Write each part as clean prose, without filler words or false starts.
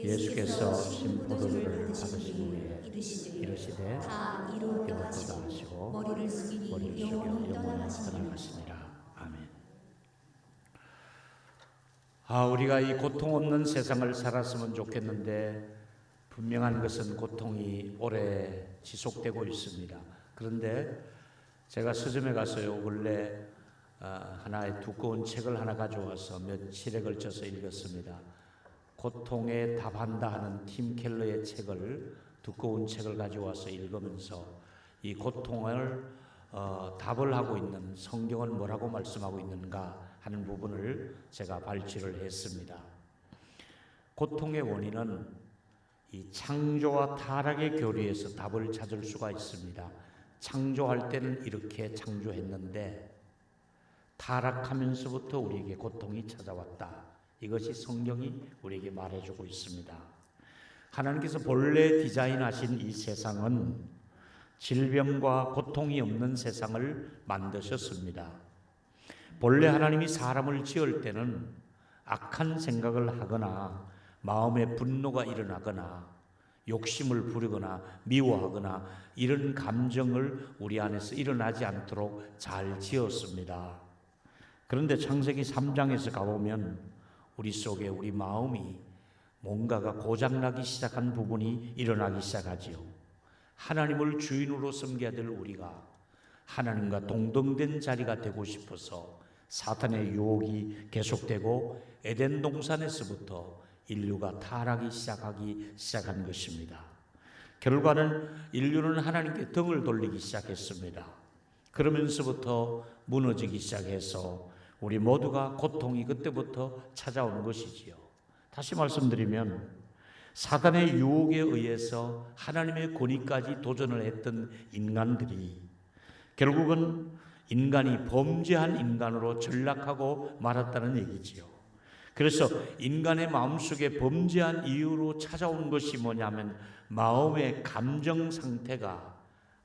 예수께서 신포도주를 받으신 후에 이르시되 다 이루었도다 하시고 머리를 숙여 영원히 떠나가시니라. 아멘. 우리가 이 고통 없는 세상을 살았으면 좋겠는데 분명한 것은 고통이 오래 지속되고 있습니다. 그런데 제가 서점에 가서요 근래 하나의 두꺼운 책을 하나 가져와서 며칠에 걸쳐서 읽었습니다. 고통에 답한다 하는 팀 켈러의 책을, 두꺼운 책을 가져와서 읽으면서 이 고통을 답을 하고 있는 성경은 뭐라고 말씀하고 있는가 하는 부분을 제가 발췌를 했습니다. 고통의 원인은 이 창조와 타락의 교리에서 답을 찾을 수가 있습니다. 창조할 때는 이렇게 창조했는데 타락하면서부터 우리에게 고통이 찾아왔다. 이것이 성경이 우리에게 말해주고 있습니다. 하나님께서 본래 디자인하신 이 세상은 질병과 고통이 없는 세상을 만드셨습니다. 본래 하나님이 사람을 지을 때는 악한 생각을 하거나 마음에 분노가 일어나거나 욕심을 부리거나 미워하거나 이런 감정을 우리 안에서 일어나지 않도록 잘 지었습니다. 그런데 창세기 3장에서 가보면 우리 속에 우리 마음이 뭔가가 고장나기 시작한 부분이 일어나기 시작하지요. 하나님을 주인으로 섬겨야 될 우리가 하나님과 동등된 자리가 되고 싶어서 사탄의 유혹이 계속되고 에덴 동산에서부터 인류가 타락이 시작한 것입니다. 결과는 인류는 하나님께 등을 돌리기 시작했습니다. 그러면서부터 무너지기 시작해서 우리 모두가 고통이 그때부터 찾아오는 것이지요. 다시 말씀드리면 사단의 유혹에 의해서 하나님의 권위까지 도전을 했던 인간들이 결국은 인간이 범죄한 인간으로 전락하고 말았다는 얘기지요. 그래서 인간의 마음속에 범죄한 이유로 찾아온 것이 뭐냐면 마음의 감정 상태가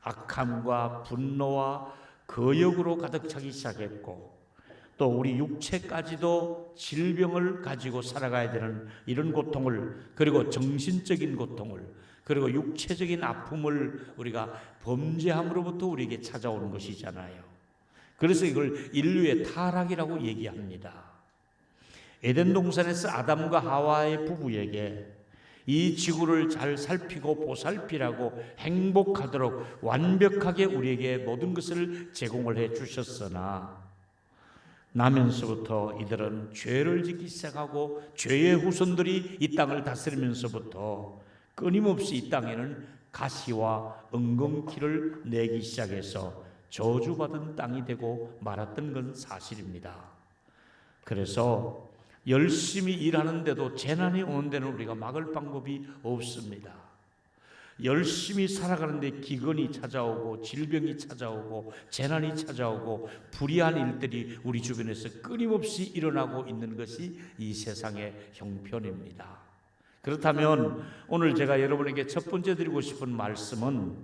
악함과 분노와 거역으로 가득 차기 시작했고 또 우리 육체까지도 질병을 가지고 살아가야 되는 이런 고통을, 그리고 정신적인 고통을, 그리고 육체적인 아픔을 우리가 범죄함으로부터 우리에게 찾아오는 것이잖아요. 그래서 이걸 인류의 타락이라고 얘기합니다. 에덴 동산에서 아담과 하와의 부부에게 이 지구를 잘 살피고 보살피라고 행복하도록 완벽하게 우리에게 모든 것을 제공을 해 주셨으나 나면서부터 이들은 죄를 짓기 시작하고 죄의 후손들이 이 땅을 다스리면서부터 끊임없이 이 땅에는 가시와 엉겅퀴를 내기 시작해서 저주받은 땅이 되고 말았던 건 사실입니다. 그래서 열심히 일하는데도 재난이 오는 데는 우리가 막을 방법이 없습니다. 열심히 살아가는데 기근이 찾아오고 질병이 찾아오고 재난이 찾아오고 불의한 일들이 우리 주변에서 끊임없이 일어나고 있는 것이 이 세상의 형편입니다. 그렇다면 오늘 제가 여러분에게 첫 번째 드리고 싶은 말씀은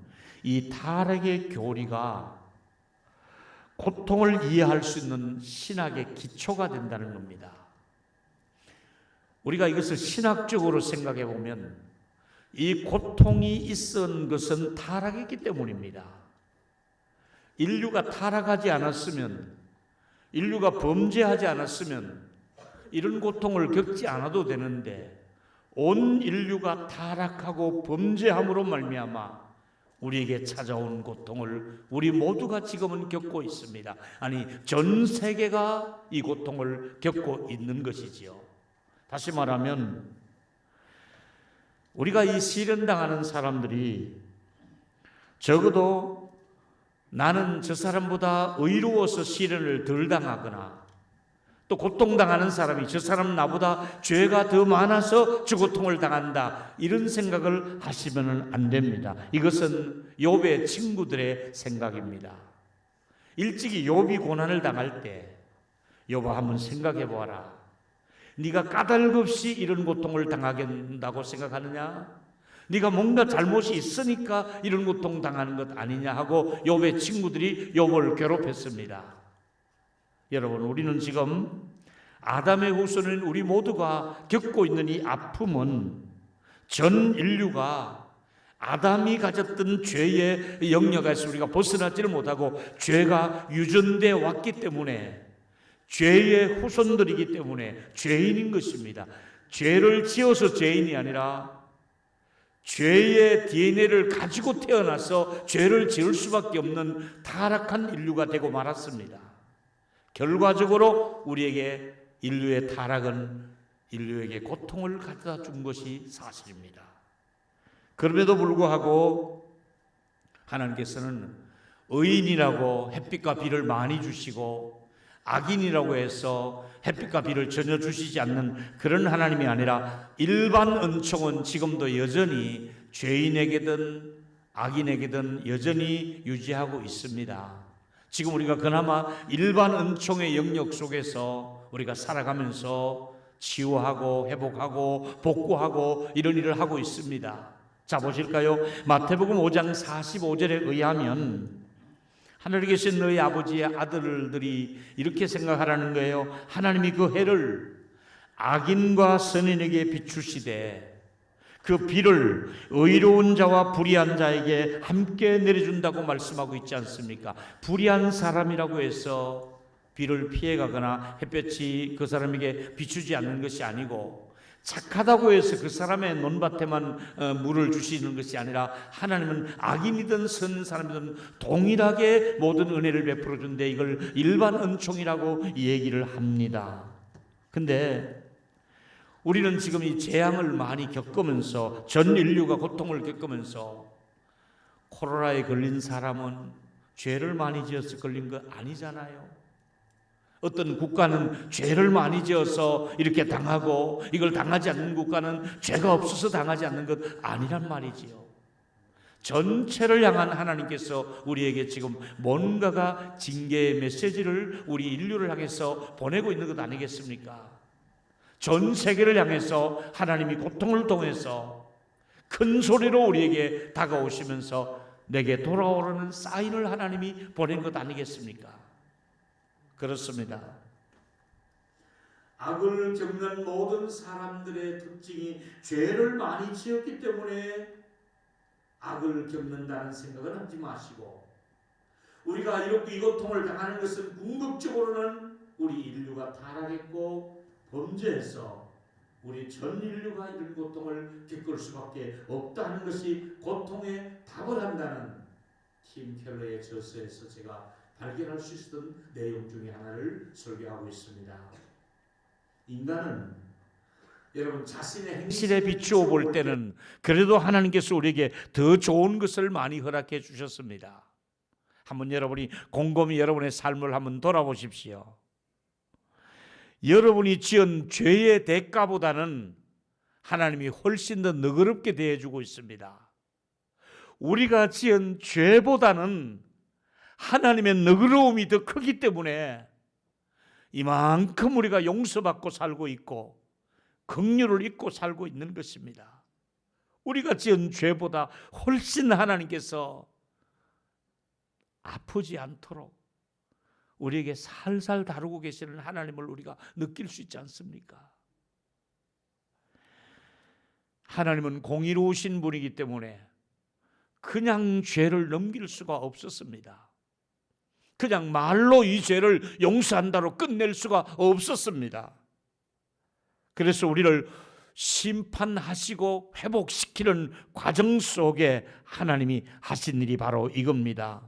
이 타락의 교리가 고통을 이해할 수 있는 신학의 기초가 된다는 겁니다. 우리가 이것을 신학적으로 생각해 보면 이 고통이 있었던 것은 타락했기 때문입니다. 인류가 타락하지 않았으면, 인류가 범죄하지 않았으면 이런 고통을 겪지 않아도 되는데 온 인류가 타락하고 범죄함으로 말미암아 우리에게 찾아온 고통을 우리 모두가 지금은 겪고 있습니다. 아니, 전 세계가 이 고통을 겪고 있는 것이지요. 다시 말하면 우리가 이 시련당하는 사람들이 적어도 나는 저 사람보다 의로워서 시련을 덜 당하거나 또 고통당하는 사람이 저 사람 나보다 죄가 더 많아서 저 고통을 당한다, 이런 생각을 하시면 안 됩니다. 이것은 욥의 친구들의 생각입니다. 일찍이 욥이 고난을 당할 때 욥아 한번 생각해 보아라. 네가 까닭없이 이런 고통을 당하게 된다고 생각하느냐? 네가 뭔가 잘못이 있으니까 이런 고통 당하는 것 아니냐 하고 욥의 친구들이 욥을 괴롭혔습니다. 여러분, 우리는 지금 아담의 후손인 우리 모두가 겪고 있는 이 아픔은 전 인류가 아담이 가졌던 죄의 영역에서 우리가 벗어나지를 못하고 죄가 유전되어 왔기 때문에, 죄의 후손들이기 때문에 죄인인 것입니다. 죄를 지어서 죄인이 아니라 죄의 DNA를 가지고 태어나서 죄를 지을 수밖에 없는 타락한 인류가 되고 말았습니다. 결과적으로 우리에게 인류의 타락은 인류에게 고통을 가져다 준 것이 사실입니다. 그럼에도 불구하고 하나님께서는 의인이라고 햇빛과 비를 많이 주시고 악인이라고 해서 햇빛과 비를 전혀 주시지 않는 그런 하나님이 아니라 일반 은총은 지금도 여전히 죄인에게든 악인에게든 여전히 유지하고 있습니다. 지금 우리가 그나마 일반 은총의 영역 속에서 우리가 살아가면서 치유하고 회복하고 복구하고 이런 일을 하고 있습니다. 자, 보실까요? 마태복음 5장 45절에 의하면 하늘에 계신 너희 아버지의 아들들이 이렇게 생각하라는 거예요. 하나님이 그 해를 악인과 선인에게 비추시되 그 비를 의로운 자와 불의한 자에게 함께 내려준다고 말씀하고 있지 않습니까? 불의한 사람이라고 해서 비를 피해가거나 햇볕이 그 사람에게 비추지 않는 것이 아니고, 착하다고 해서 그 사람의 논밭에만 물을 주시는 것이 아니라 하나님은 악인이든 선한 사람이든 동일하게 모든 은혜를 베풀어 준데 이걸 일반 은총이라고 얘기를 합니다. 근데 우리는 지금 이 재앙을 많이 겪으면서, 전 인류가 고통을 겪으면서, 코로나에 걸린 사람은 죄를 많이 지어서 걸린 거 아니잖아요. 어떤 국가는 죄를 많이 지어서 이렇게 당하고, 이걸 당하지 않는 국가는 죄가 없어서 당하지 않는 것 아니란 말이지요. 전체를 향한 하나님께서 우리에게 지금 뭔가가 징계의 메시지를 우리 인류를 향해서 보내고 있는 것 아니겠습니까? 전 세계를 향해서 하나님이 고통을 통해서 큰 소리로 우리에게 다가오시면서 내게 돌아오라는 사인을 하나님이 보낸 것 아니겠습니까? 그렇습니다. 악을 겪는 모든 사람들의 특징이 죄를 많이 지었기 때문에 악을 겪는다는 생각은 하지 마시고, 우리가 이렇게 이 고통을 당하는 것은 궁극적으로는 우리 인류가 타락했고 범죄해서 우리 전 인류가 이런 고통을 겪을 수밖에 없다는 것이 고통의 답을 한다는 팀 켈러의 저서에서 제가 발견할 수 있었던 내용 중에 하나를 설교하고 있습니다. 인간은 여러분 자신의 행실에 비추어 볼 때는 그래도 하나님께서 우리에게 더 좋은 것을 많이 허락해 주셨습니다. 한번 여러분이 곰곰이 여러분의 삶을 한번 돌아보십시오. 여러분이 지은 죄의 대가보다는 하나님이 훨씬 더 너그럽게 대해주고 있습니다. 우리가 지은 죄보다는 하나님의 너그러움이 더 크기 때문에 이만큼 우리가 용서받고 살고 있고 긍휼을 잊고 살고 있는 것입니다. 우리가 지은 죄보다 훨씬 하나님께서 아프지 않도록 우리에게 살살 다루고 계시는 하나님을 우리가 느낄 수 있지 않습니까? 하나님은 공의로우신 분이기 때문에 그냥 죄를 넘길 수가 없었습니다. 그냥 말로 이 죄를 용서한다로 끝낼 수가 없었습니다. 그래서 우리를 심판하시고 회복시키는 과정 속에 하나님이 하신 일이 바로 이겁니다.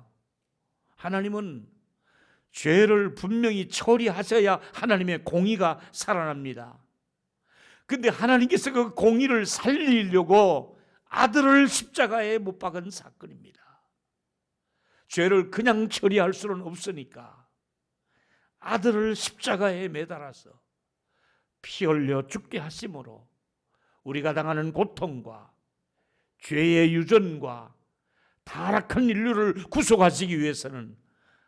하나님은 죄를 분명히 처리하셔야 하나님의 공의가 살아납니다. 근데 하나님께서 그 공의를 살리려고 아들을 십자가에 못 박은 사건입니다. 죄를 그냥 처리할 수는 없으니까 아들을 십자가에 매달아서 피 흘려 죽게 하심으로 우리가 당하는 고통과 죄의 유전과 타락한 인류를 구속하시기 위해서는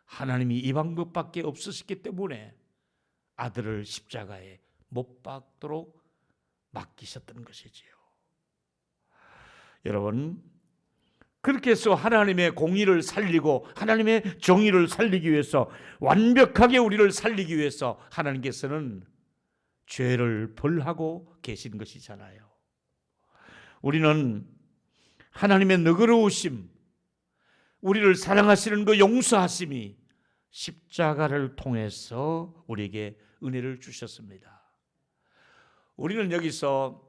하나님이 이 방법밖에 없으셨기 때문에 아들을 십자가에 못 박도록 맡기셨던 것이지요. 여러분, 그렇게 해서 하나님의 공의를 살리고 하나님의 정의를 살리기 위해서, 완벽하게 우리를 살리기 위해서 하나님께서는 죄를 벌하고 계신 것이잖아요. 우리는 하나님의 너그러우심, 우리를 사랑하시는 그 용서하심이 십자가를 통해서 우리에게 은혜를 주셨습니다. 우리는 여기서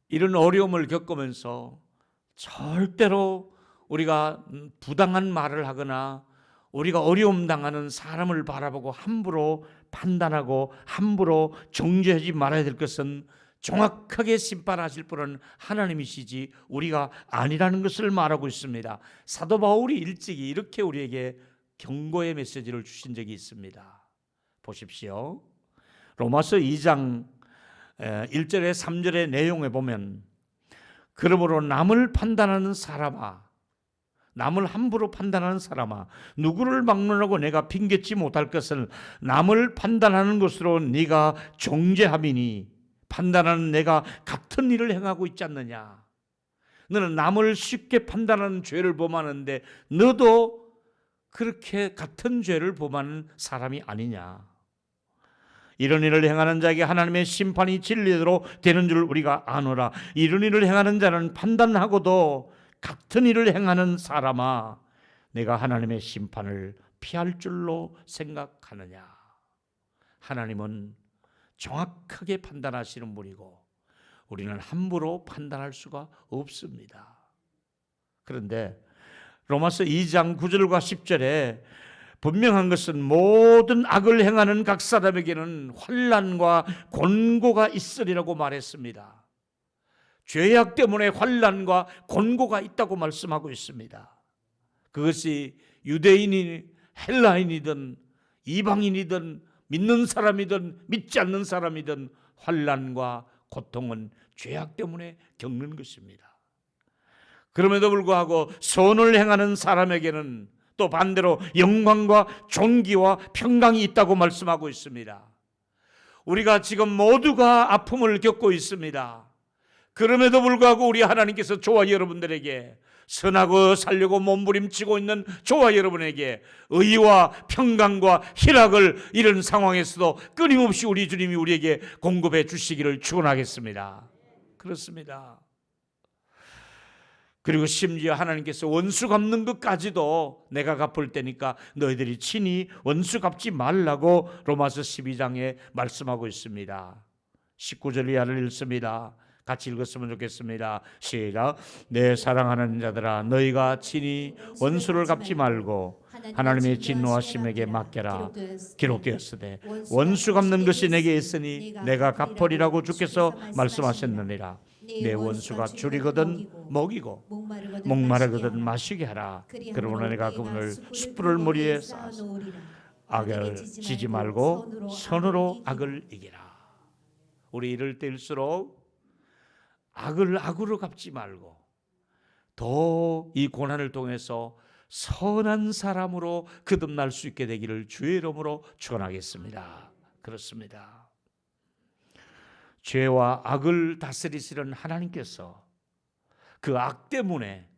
이런 어려움을 겪으면서 절대로 우리가 부당한 말을 하거나 우리가 어려움 당하는 사람을 바라보고 함부로 판단하고 함부로 정죄하지 말아야 될 것은 정확하게 심판하실 분은 하나님이시지 우리가 아니라는 것을 말하고 있습니다. 사도 바울이 일찍이 이렇게 우리에게 경고의 메시지를 주신 적이 있습니다. 보십시오. 로마서 2장 1절에 3절의 내용에 보면 그러므로 남을 판단하는 사람아, 남을 함부로 판단하는 사람아, 누구를 막론하고 내가 핑계치 못할 것을 남을 판단하는 것으로 네가 정죄함이니 판단하는 내가 같은 일을 행하고 있지 않느냐. 너는 남을 쉽게 판단하는 죄를 범하는데 너도 그렇게 같은 죄를 범하는 사람이 아니냐. 이런 일을 행하는 자에게 하나님의 심판이 진리대로 되는 줄 우리가 아노라. 이런 일을 행하는 자는 판단하고도 같은 일을 행하는 사람아, 내가 하나님의 심판을 피할 줄로 생각하느냐. 하나님은 정확하게 판단하시는 분이고 우리는 함부로 판단할 수가 없습니다. 그런데 로마서 2장 9절과 10절에 분명한 것은 모든 악을 행하는 각 사람에게는 환난과 곤고가 있으리라고 말했습니다. 죄악 때문에 환난과 곤고가 있다고 말씀하고 있습니다. 그것이 유대인이 헬라인이든 이방인이든 믿는 사람이든 믿지 않는 사람이든 환난과 고통은 죄악 때문에 겪는 것입니다. 그럼에도 불구하고 선을 행하는 사람에게는 또 반대로 영광과 존귀와 평강이 있다고 말씀하고 있습니다. 우리가 지금 모두가 아픔을 겪고 있습니다. 그럼에도 불구하고 우리 하나님께서 저와 여러분들에게 선하고 살려고 몸부림치고 있는 저와 여러분에게 의와 평강과 희락을 이런 상황에서도 끊임없이 우리 주님이 우리에게 공급해 주시기를 축원하겠습니다. 그렇습니다. 그리고 심지어 하나님께서 원수 갚는 것까지도 내가 갚을 테니까 너희들이 친히 원수 갚지 말라고 로마서 12장에 말씀하고 있습니다. 19절 이하를 읽습니다. 같이 읽었으면 좋겠습니다. 시작. 내 사랑하는 자들아, 너희가 친히 원수를 갚지 말고 하나님의 진노하심에게 맡겨라. 기록되었으되 원수 갚는 것이 내게 있으니 내가 갚으리라고 주께서 말씀하셨느니라. 내 원수가 줄이거든 먹이고 목마르거든 마시게 하라. 그러므로 내가 그분을 숯불을 머리에 쌓아서 악을 지지 말고 선으로 악을 이기라. 우리 이럴 때일수록 악을 악으로 갚지 말고 더 이 고난을 통해서 선한 사람으로 거듭날 수 있게 되기를 주의 이름으로 축원하겠습니다. 그렇습니다. 죄와 악을 다스리시는 하나님께서 그 악 때문에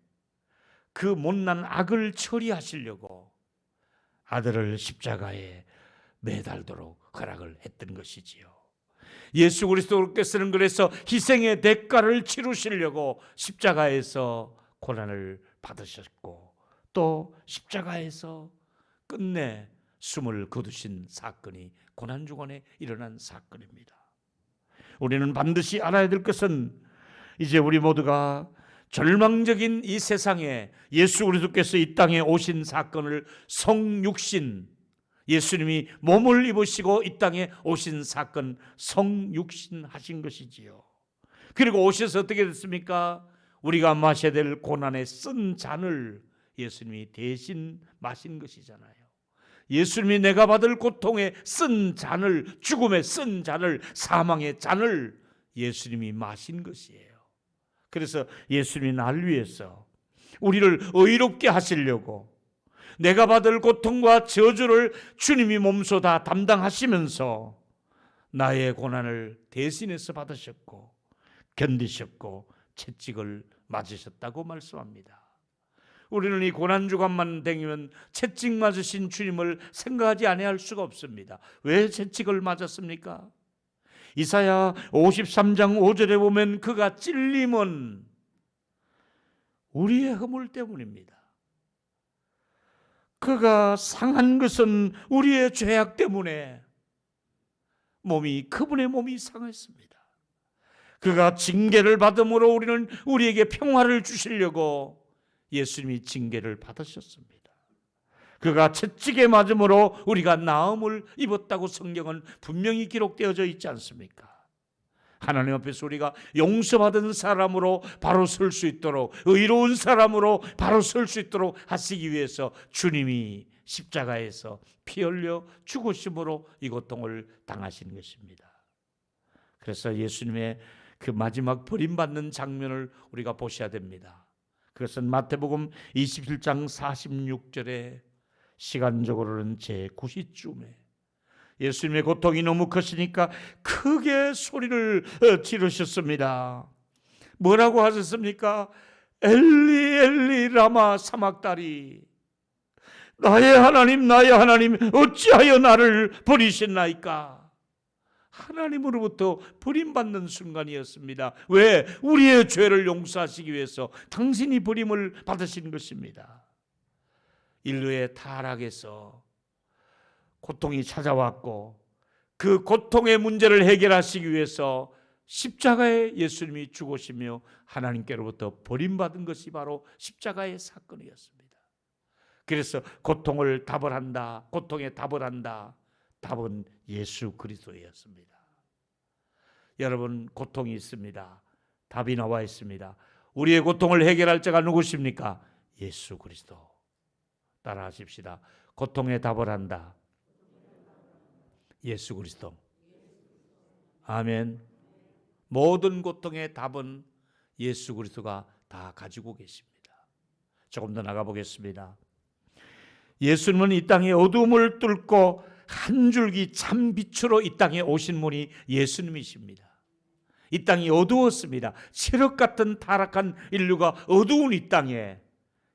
그 못난 악을 처리하시려고 아들을 십자가에 매달도록 허락을 했던 것이지요. 예수 그리스도께서는 그래서 희생의 대가를 치르시려고 십자가에서 고난을 받으셨고 또 십자가에서 끝내 숨을 거두신 사건이 고난주간에 일어난 사건입니다. 우리는 반드시 알아야 될 것은 이제 우리 모두가 절망적인 이 세상에 예수 그리스도께서 이 땅에 오신 사건을 성육신, 예수님이 몸을 입으시고 이 땅에 오신 사건 성육신 하신 것이지요. 그리고 오셔서 어떻게 됐습니까? 우리가 마셔야 될 고난의 쓴 잔을 예수님이 대신 마신 것이잖아요. 예수님이 내가 받을 고통의 쓴 잔을, 죽음의 쓴 잔을, 사망의 잔을 예수님이 마신 것이에요. 그래서 예수님이 날 위해서 우리를 의롭게 하시려고 내가 받을 고통과 저주를 주님이 몸소 다 담당하시면서 나의 고난을 대신해서 받으셨고 견디셨고 채찍을 맞으셨다고 말씀합니다. 우리는 이 고난주간만 되면 채찍 맞으신 주님을 생각하지 아니할 수가 없습니다. 왜 채찍을 맞았습니까? 이사야 53장 5절에 보면 그가 찔림은 우리의 허물 때문입니다. 그가 상한 것은 우리의 죄악 때문에 그분의 몸이 상했습니다. 그가 징계를 받음으로 우리는 우리에게 평화를 주시려고 예수님이 징계를 받으셨습니다. 그가 채찍에 맞음으로 우리가 나음을 입었다고 성경은 분명히 기록되어져 있지 않습니까? 하나님 앞에서 우리가 용서받은 사람으로 바로 설 수 있도록, 의로운 사람으로 바로 설 수 있도록 하시기 위해서 주님이 십자가에서 피 흘려 죽으심으로 이 고통을 당하신 것입니다. 그래서 예수님의 그 마지막 버림받는 장면을 우리가 보셔야 됩니다. 그것은 마태복음 27장 46절에 시간적으로는 제9시쯤에 예수님의 고통이 너무 크시니까 크게 소리를 지르셨습니다. 뭐라고 하셨습니까? 엘리 엘리 라마 사막다리, 나의 하나님 어찌하여 나를 버리셨나이까? 하나님으로부터 버림받는 순간이었습니다. 왜? 우리의 죄를 용서하시기 위해서 당신이 버림을 받으신 것입니다. 인류의 타락에서 고통이 찾아왔고 그 고통의 문제를 해결하시기 위해서 십자가에 예수님이 죽으시며 하나님께로부터 버림받은 것이 바로 십자가의 사건이었습니다. 그래서 고통의 답을 한다. 답은 예수 그리스도였습니다. 여러분, 고통이 있습니다. 답이 나와 있습니다. 우리의 고통을 해결할 자가 누구십니까? 예수 그리스도. 따라하십시다. 고통의 답을 한다. 예수 그리스도. 아멘. 모든 고통의 답은 예수 그리스도가 다 가지고 계십니다. 조금 더 나가 보겠습니다. 예수님은 이 땅의 어둠을 뚫고 한 줄기 참 빛으로 이 땅에 오신 분이 예수님이십니다. 이 땅이 어두웠습니다. 칠흑 같은 타락한 인류가 어두운 이 땅에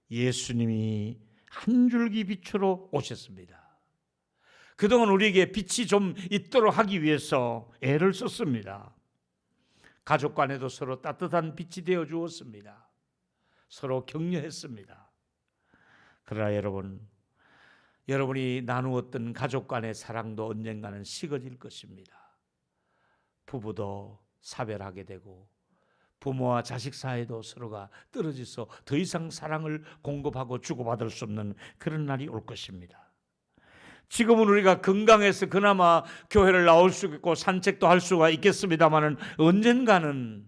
예수님이 한 줄기 빛으로 오셨습니다. 그동안 우리에게 빛이 좀 있도록 하기 위해서 애를 썼습니다. 가족 간에도 서로 따뜻한 빛이 되어 주었습니다. 서로 격려했습니다. 그러나 여러분이 나누었던 가족 간의 사랑도 언젠가는 식어질 것입니다. 부부도 사별하게 되고 부모와 자식 사이도 서로가 떨어져서 더 이상 사랑을 공급하고 주고받을 수 없는 그런 날이 올 것입니다. 지금은 우리가 건강해서 그나마 교회를 나올 수 있고 산책도 할 수가 있겠습니다마는 언젠가는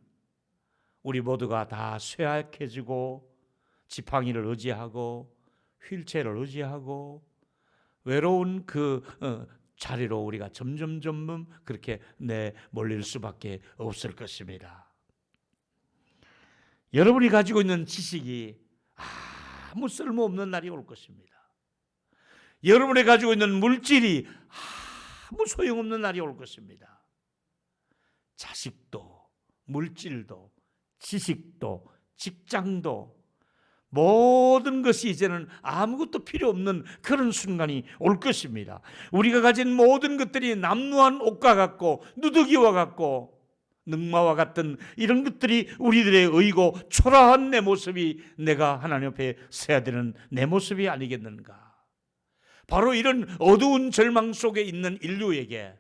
우리 모두가 다 쇠약해지고 지팡이를 의지하고 휠체어를 의지하고 외로운 그 자리로 우리가 점점 그렇게 내몰릴 수밖에 없을 것입니다. 여러분이 가지고 있는 지식이 아무 쓸모없는 날이 올 것입니다. 여러분이 가지고 있는 물질이 아무 소용없는 날이 올 것입니다. 자식도, 물질도, 지식도, 직장도, 모든 것이 이제는 아무것도 필요 없는 그런 순간이 올 것입니다. 우리가 가진 모든 것들이 남루한 옷과 같고 누더기와 같고 능마와 같은 이런 것들이 우리들의 의고 초라한 내 모습이 내가 하나님 앞에 서야 되는 내 모습이 아니겠는가? 바로 이런 어두운 절망 속에 있는 인류에게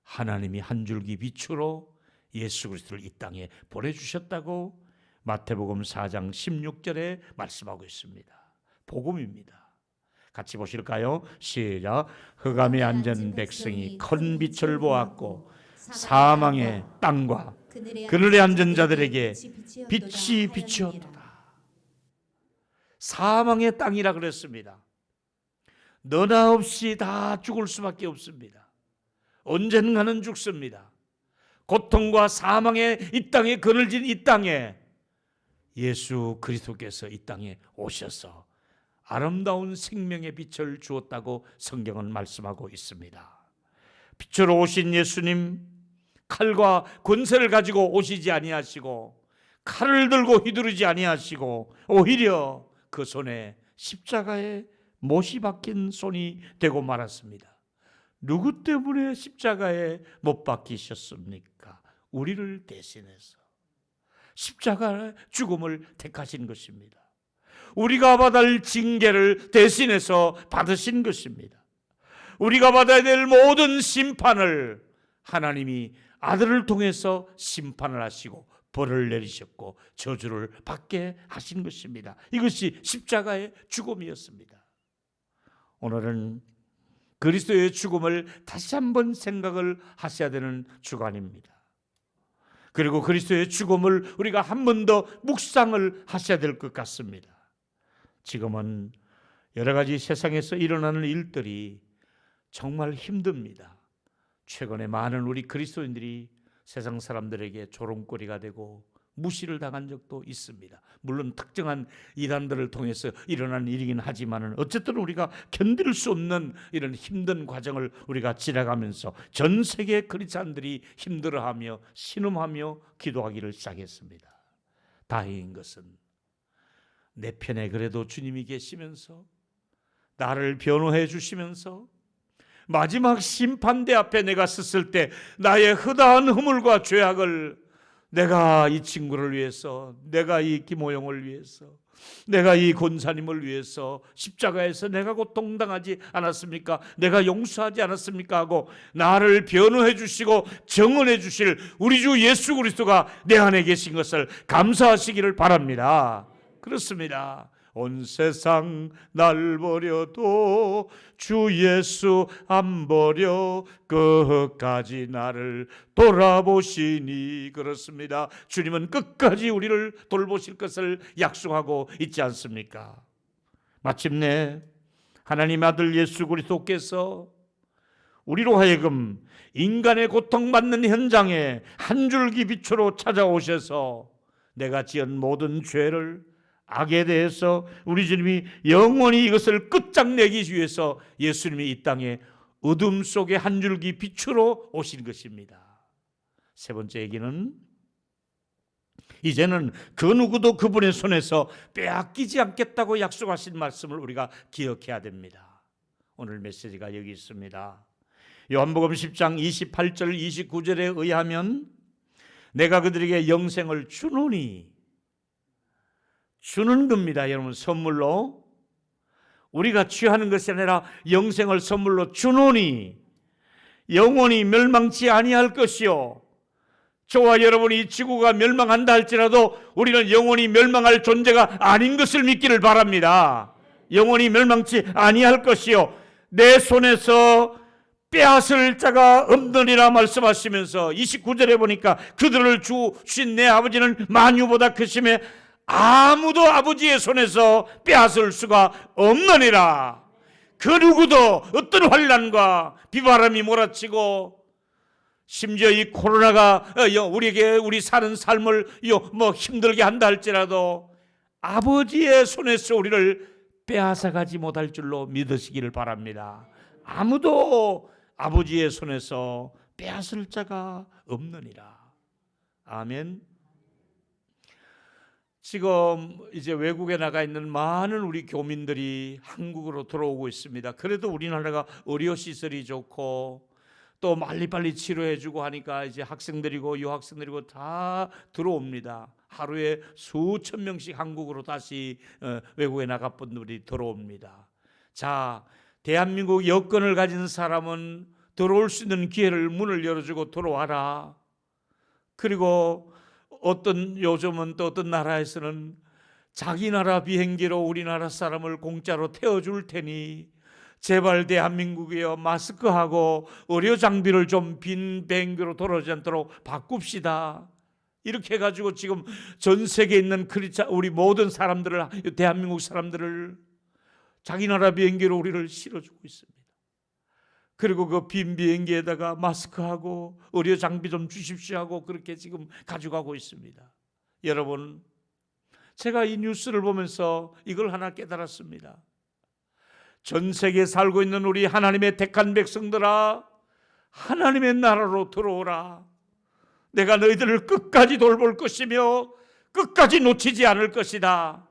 하나님이 한 줄기 빛으로 예수 그리스도를 이 땅에 보내주셨다고 마태복음 4장 16절에 말씀하고 있습니다. 복음입니다. 같이 보실까요? 시작. 흑암에 앉은 백성이 큰 빛을 보았고 사망의 땅과 그늘에 앉은 자들에게 빛이 비추었도다. 사망의 땅이라 그랬습니다. 너나 없이 다 죽을 수밖에 없습니다. 언젠가는 죽습니다. 고통과 사망의 이 땅에 그늘진 이 땅에 예수 그리스도께서 이 땅에 오셔서 아름다운 생명의 빛을 주었다고 성경은 말씀하고 있습니다. 빛으로 오신 예수님, 칼과 권세를 가지고 오시지 아니하시고 칼을 들고 휘두르지 아니하시고 오히려 그 손에 십자가에 못이 박힌 손이 되고 말았습니다. 누구 때문에 십자가에 못 박히셨습니까? 우리를 대신해서 십자가의 죽음을 택하신 것입니다. 우리가 받을 징계를 대신해서 받으신 것입니다. 우리가 받아야 될 모든 심판을 하나님이 아들을 통해서 심판을 하시고 벌을 내리셨고 저주를 받게 하신 것입니다. 이것이 십자가의 죽음이었습니다. 오늘은 그리스도의 죽음을 다시 한번 생각을 하셔야 되는 주간입니다. 그리고 그리스도의 죽음을 우리가 한 번 더 묵상을 하셔야 될 것 같습니다. 지금은 여러 가지 세상에서 일어나는 일들이 정말 힘듭니다. 최근에 많은 우리 그리스도인들이 세상 사람들에게 조롱거리가 되고 무시를 당한 적도 있습니다. 물론 특정한 이단들을 통해서 일어난 일이긴 하지만 어쨌든 우리가 견딜 수 없는 이런 힘든 과정을 우리가 지나가면서 전 세계 크리스찬들이 힘들어하며 신음하며 기도하기를 시작했습니다. 다행인 것은 내 편에 그래도 주님이 계시면서 나를 변호해 주시면서 마지막 심판대 앞에 내가 섰을 때 나의 허다한 허물과 죄악을 내가 이 친구를 위해서, 내가 이 김호영을 위해서, 내가 이 권사님을 위해서 십자가에서 내가 고통당하지 않았습니까? 내가 용서하지 않았습니까? 하고 나를 변호해 주시고 정언해 주실 우리 주 예수 그리스도가 내 안에 계신 것을 감사하시기를 바랍니다. 그렇습니다. 온 세상 날 버려도 주 예수 안 버려 끝까지 나를 돌아보시니. 그렇습니다. 주님은 끝까지 우리를 돌보실 것을 약속하고 있지 않습니까? 마침내 하나님 아들 예수 그리스도께서 우리로 하여금 인간의 고통받는 현장에 한 줄기 빛으로 찾아오셔서 내가 지은 모든 죄를, 악에 대해서 우리 주님이 영원히 이것을 끝장내기 위해서 예수님이 이 땅에 어둠 속에 한 줄기 빛으로 오신 것입니다. 세 번째 얘기는 이제는 그 누구도 그분의 손에서 빼앗기지 않겠다고 약속하신 말씀을 우리가 기억해야 됩니다. 오늘 메시지가 여기 있습니다. 요한복음 10장 28절 29절에 의하면 내가 그들에게 영생을 주노니, 주는 겁니다. 여러분, 선물로. 우리가 취하는 것이 아니라 영생을 선물로 주노니 영원히 멸망치 아니할 것이요, 저와 여러분이 이 지구가 멸망한다 할지라도 우리는 영원히 멸망할 존재가 아닌 것을 믿기를 바랍니다. 영원히 멸망치 아니할 것이요, 내 손에서 빼앗을 자가 없느니라 말씀하시면서 29절에 보니까 그들을 주신 내 아버지는 만유보다 크심에 아무도 아버지의 손에서 빼앗을 수가 없느니라. 그 누구도 어떤 환난과 비바람이 몰아치고 심지어 이 코로나가 우리에게 우리 사는 삶을 힘들게 한다 할지라도 아버지의 손에서 우리를 빼앗아가지 못할 줄로 믿으시기를 바랍니다. 아무도 아버지의 손에서 빼앗을 자가 없느니라. 아멘. 지금 이제 외국에 나가 있는 많은 우리 교민들이 한국으로 들어오고 있습니다. 그래도 우리나라가 의료시설이 좋고 또 빨리빨리 치료해주고 하니까 이제 학생들이고 유학생들이고 다 들어옵니다. 하루에 수천 명씩 한국으로 다시 외국에 나가 분들이 들어옵니다. 자, 대한민국 여권을 가진 사람은 들어올 수 있는 기회를 문을 열어주고 들어와라. 그리고 요즘은 또 어떤 나라에서는 자기 나라 비행기로 우리나라 사람을 공짜로 태워줄 테니 제발 대한민국에요, 마스크하고 의료 장비를 좀 빈 비행기로 돌아오지 않도록 바꿉시다. 이렇게 해가지고 지금 전 세계에 있는 우리 모든 사람들을, 대한민국 사람들을 자기 나라 비행기로 우리를 실어주고 있습니다. 그리고 그 빈 비행기에다가 마스크하고 의료 장비 좀 주십시오 하고 그렇게 지금 가져가고 있습니다. 여러분, 제가 이 뉴스를 보면서 이걸 하나 깨달았습니다. 전 세계에 살고 있는 우리 하나님의 택한 백성들아, 하나님의 나라로 들어오라. 내가 너희들을 끝까지 돌볼 것이며 끝까지 놓치지 않을 것이다.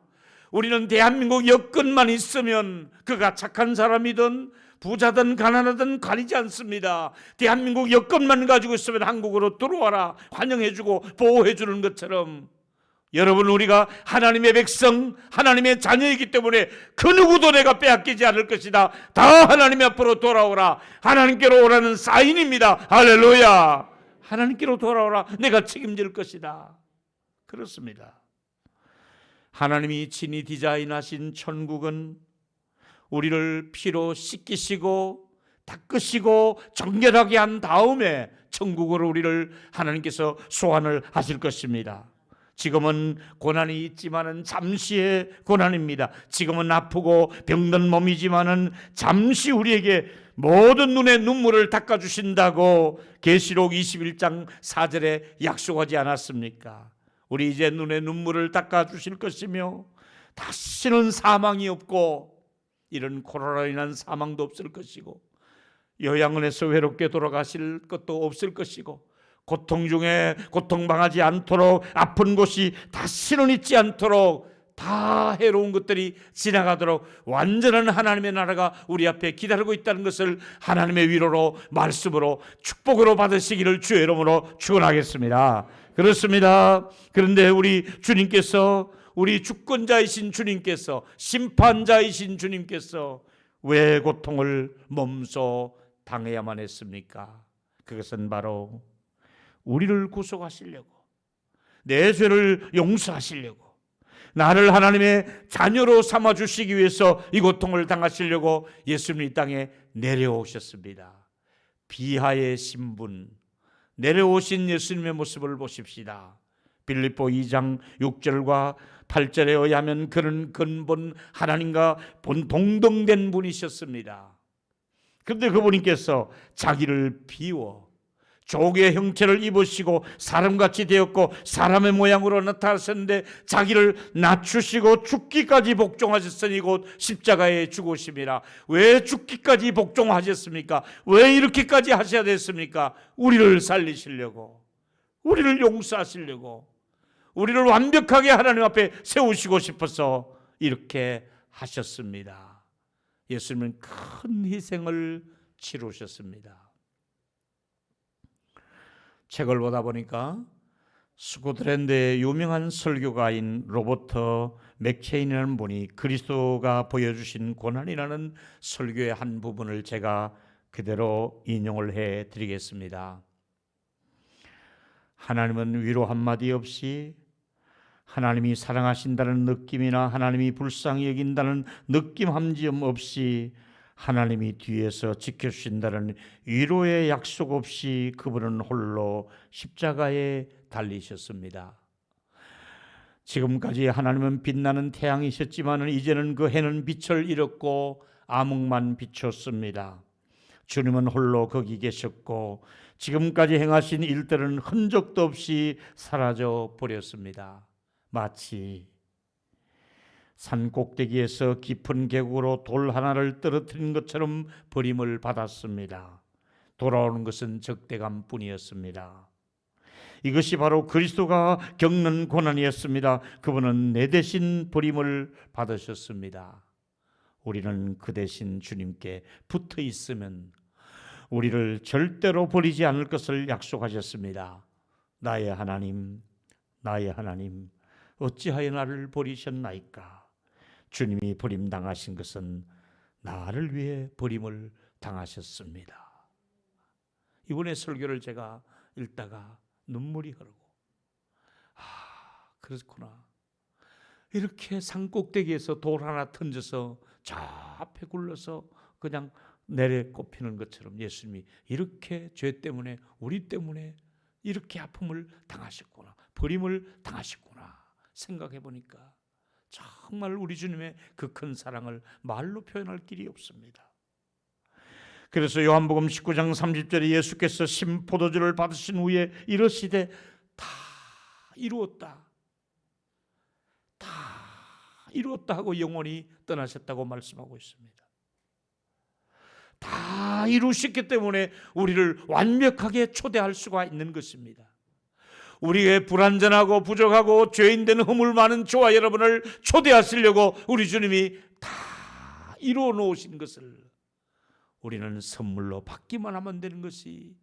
우리는 대한민국 여건만 있으면 그가 착한 사람이든 부자든 가난하든 가리지 않습니다. 대한민국 여권만 가지고 있으면 한국으로 들어와라 환영해주고 보호해주는 것처럼 여러분, 우리가 하나님의 백성, 하나님의 자녀이기 때문에 그 누구도 내가 빼앗기지 않을 것이다. 다 하나님 앞으로 돌아오라. 하나님께로 오라는 사인입니다. 할렐루야. 하나님께로 돌아오라. 내가 책임질 것이다. 그렇습니다. 하나님이 친히 디자인하신 천국은 우리를 피로 씻기시고 닦으시고 정결하게 한 다음에 천국으로 우리를 하나님께서 소환을 하실 것입니다. 지금은 고난이 있지만은 잠시의 고난입니다. 지금은 아프고 병든 몸이지만은 잠시 우리에게 모든 눈의 눈물을 닦아주신다고 계시록 21장 4절에 약속하지 않았습니까? 우리 이제 눈의 눈물을 닦아주실 것이며 다시는 사망이 없고 이런 코로나로 인한 사망도 없을 것이고 요양원에서 외롭게 돌아가실 것도 없을 것이고 고통 중에 고통당하지 않도록 아픈 곳이 다시는 있지 않도록 다 해로운 것들이 지나가도록 완전한 하나님의 나라가 우리 앞에 기다리고 있다는 것을 하나님의 위로로 말씀으로 축복으로 받으시기를 주의 이름으로 축원하겠습니다. 그렇습니다. 그런데 우리 주님께서, 우리 주권자이신 주님께서, 심판자이신 주님께서 왜 고통을 몸소 당해야만 했습니까? 그것은 바로 우리를 구속하시려고, 내 죄를 용서하시려고, 나를 하나님의 자녀로 삼아주시기 위해서 이 고통을 당하시려고 예수님이 이 땅에 내려오셨습니다. 비하의 신분, 내려오신 예수님의 모습을 보십시다. 빌립보 2장 6절과 8절에 의하면 그는 근본 하나님과 동등된 분이셨습니다. 그런데 그분께서 자기를 비워 족의 형체를 입으시고 사람같이 되었고 사람의 모양으로 나타나셨는데 자기를 낮추시고 죽기까지 복종하셨으니 곧 십자가에 죽으심이라. 왜 죽기까지 복종하셨습니까? 왜 이렇게까지 하셔야 됐습니까? 우리를 살리시려고, 우리를 용서하시려고, 우리를 완벽하게 하나님 앞에 세우시고 싶어서 이렇게 하셨습니다. 예수님은 큰 희생을 치르셨습니다. 책을 보다 보니까 스코틀랜드의 유명한 설교가인 로버트 맥체인이라는 분이 그리스도가 보여주신 고난이라는 설교의 한 부분을 제가 그대로 인용을 해드리겠습니다. 하나님은 위로 한마디 없이 하나님이 사랑하신다는 느낌이나 하나님이 불쌍히 여긴다는 느낌 한 점 없이 하나님이 뒤에서 지켜주신다는 위로의 약속 없이 그분은 홀로 십자가에 달리셨습니다. 지금까지 하나님은 빛나는 태양이셨지만 이제는 그 해는 빛을 잃었고 암흑만 비쳤습니다. 주님은 홀로 거기 계셨고 지금까지 행하신 일들은 흔적도 없이 사라져 버렸습니다. 마치 산 꼭대기에서 깊은 계곡으로 돌 하나를 떨어뜨린 것처럼 버림을 받았습니다. 돌아오는 것은 적대감 뿐이었습니다. 이것이 바로 그리스도가 겪는 고난이었습니다. 그분은 내 대신 버림을 받으셨습니다. 우리는 그 대신 주님께 붙어 있으면 우리를 절대로 버리지 않을 것을 약속하셨습니다. 나의 하나님, 나의 하나님, 어찌하여 나를 버리셨나이까? 주님이 버림당하신 것은 나를 위해 버림을 당하셨습니다. 이번에 설교를 제가 읽다가 눈물이 흐르고, 그렇구나. 이렇게 산꼭대기에서 돌 하나 던져서 저 앞에 굴러서 그냥 내려 꼽히는 것처럼 예수님이 이렇게 죄 때문에, 우리 때문에 이렇게 아픔을 당하셨구나, 버림을 당하셨구나 생각해 보니까 정말 우리 주님의 그 큰 사랑을 말로 표현할 길이 없습니다. 그래서 요한복음 19장 30절에 예수께서 신포도주를 받으신 후에 이르시되 다 이루었다, 다 이루었다 하고 영원히 떠나셨다고 말씀하고 있습니다. 다 이루셨기 때문에 우리를 완벽하게 초대할 수가 있는 것입니다. 우리의 불완전하고 부족하고 죄인된 허물 많은 저와 여러분을 초대하시려고 우리 주님이 다 이루어 놓으신 것을 우리는 선물로 받기만 하면 되는 것이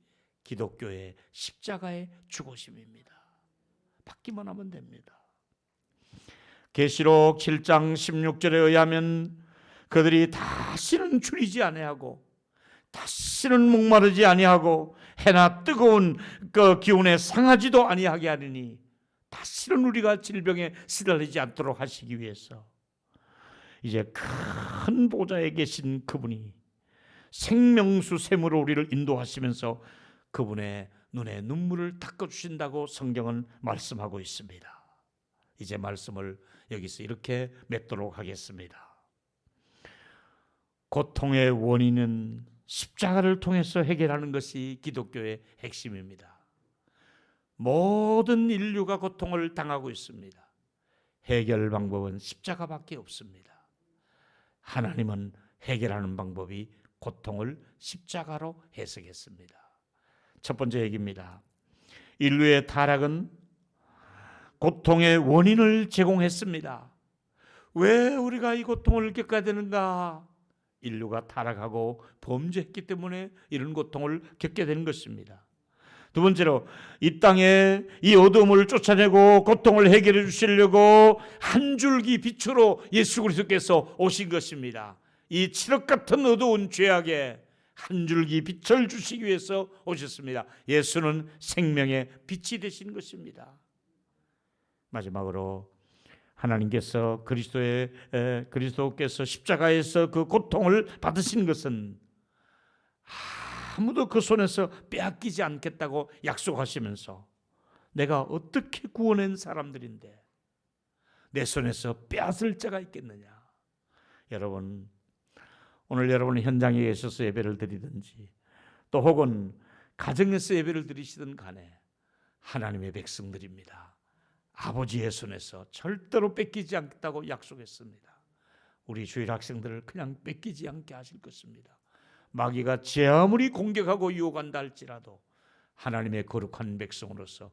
기독교의 십자가의 죽으심입니다. 받기만 하면 됩니다. 계시록 7장 16절에 의하면 그들이 다시는 줄이지 아니하고 다시는 목마르지 아니하고 해나 뜨거운 그 기운에 상하지도 아니하게 하리니 다시는 우리가 질병에 시달리지 않도록 하시기 위해서 이제 큰 보좌에 계신 그분이 생명수 샘으로 우리를 인도하시면서 그분의 눈에 눈물을 닦아주신다고 성경은 말씀하고 있습니다. 이제 말씀을 여기서 이렇게 맺도록 하겠습니다. 고통의 원인은 십자가를 통해서 해결하는 것이 기독교의 핵심입니다. 모든 인류가 고통을 당하고 있습니다. 해결 방법은 십자가밖에 없습니다. 하나님은 해결하는 방법이 고통을 십자가로 해석했습니다. 첫 번째 얘기입니다. 인류의 타락은 고통의 원인을 제공했습니다. 왜 우리가 이 고통을 겪어야 되는가? 인류가 타락하고 범죄했기 때문에 이런 고통을 겪게 되는 것입니다. 두 번째로 이 땅에 이 어둠을 쫓아내고 고통을 해결해 주시려고 한 줄기 빛으로 예수 그리스도께서 오신 것입니다. 이 칠흑 같은 어두운 죄악에 한 줄기 빛을 주시기 위해서 오셨습니다. 예수는 생명의 빛이 되신 것입니다. 마지막으로 하나님께서 그리스도께서 십자가에서 그 고통을 받으신 것은 아무도 그 손에서 빼앗기지 않겠다고 약속하시면서 내가 어떻게 구원한 사람들인데 내 손에서 빼앗을 자가 있겠느냐. 여러분, 오늘 여러분 현장에 계셔서 예배를 드리든지 또 혹은 가정에서 예배를 드리시든 간에 하나님의 백성들입니다. 아버지의 손에서 절대로 뺏기지 않겠다고 약속했습니다. 우리 주일 학생들을 그냥 뺏기지 않게 하실 것입니다. 마귀가 제 아무리 공격하고 유혹한다 할지라도 하나님의 거룩한 백성으로서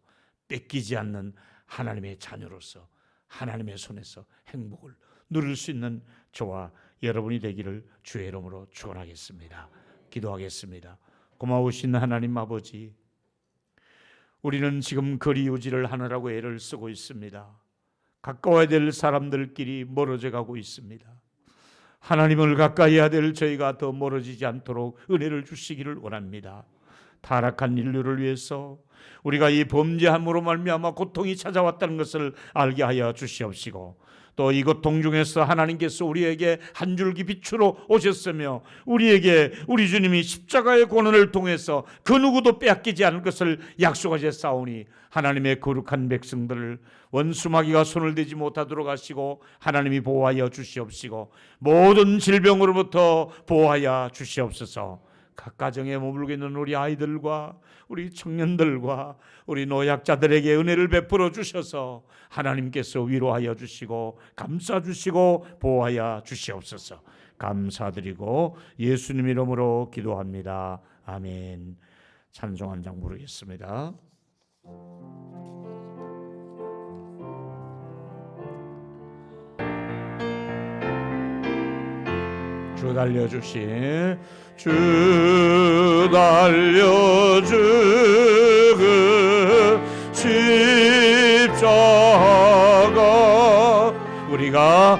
뺏기지 않는 하나님의 자녀로서 하나님의 손에서 행복을 누릴 수 있는 저와 여러분이 되기를 주의 이름으로 축원하겠습니다. 기도하겠습니다. 고마우신 하나님 아버지, 우리는 지금 거리 유지를 하느라고 애를 쓰고 있습니다. 가까워야 될 사람들끼리 멀어져 가고 있습니다. 하나님을 가까이 해야 될 저희가 더 멀어지지 않도록 은혜를 주시기를 원합니다. 타락한 인류를 위해서 우리가 이 범죄함으로 말미암아 고통이 찾아왔다는 것을 알게 하여 주시옵시고 또 이 고통 중에서 하나님께서 우리에게 한 줄기 빛으로 오셨으며 우리에게 우리 주님이 십자가의 고난을 통해서 그 누구도 빼앗기지 않을 것을 약속하셨사오니 하나님의 거룩한 백성들을 원수 마귀가 손을 대지 못하도록 하시고 하나님이 보호하여 주시옵시고 모든 질병으로부터 보호하여 주시옵소서. 각 가정에 머물고 있는 우리 아이들과 우리 청년들과 우리 노약자들에게 은혜를 베풀어 주셔서 하나님께서 위로하여 주시고 감싸 주시고 보호하여 주시옵소서. 감사드리고 예수님 이름으로 기도합니다. 아멘. 찬송 한 장 부르겠습니다. 주 달려주신 주 달려주 그 십자가 우리가